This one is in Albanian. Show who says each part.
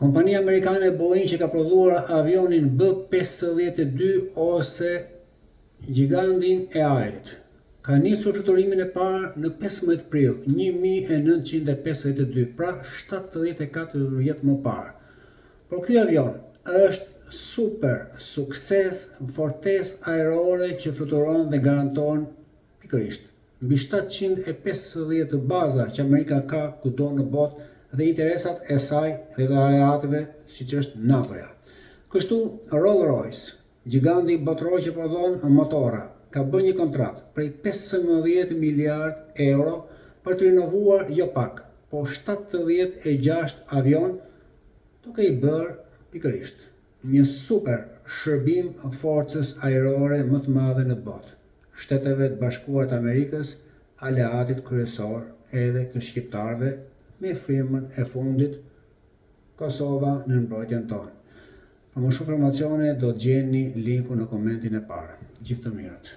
Speaker 1: Kompania amerikane Boeing që ka prodhuar avionin B-52 ose gigantin e ajrit, ka nisur fluturimin e parë në 15 prill 1952, pra 74 vjet më parë. Por ky avion është super sukses, fortesë ajrore që fluturon dhe garanton pikërisht mbi 750 baza që Amerika ka kudo në botë dhe interesat e saj dhe të aleatëve siç është NATO-ja. Kështu, Rolls-Royce, giganti botëror që prodhon motora, ka bërë një kontratë prej 15 miliard euro për të rinovuar jo pak, po 76 avion, duke i bërë pikërisht një super shërbim forcës ajrore më të madhe në botë, Shteteve të Bashkuara të Amerikës, aleatit kryesor edhe të shqiptarëve, me firmën e fundit Kosova në mbrojtjen tonë. Për më shumë informacione do të gjeni linku në komentin e parë. Gjithë të mirët.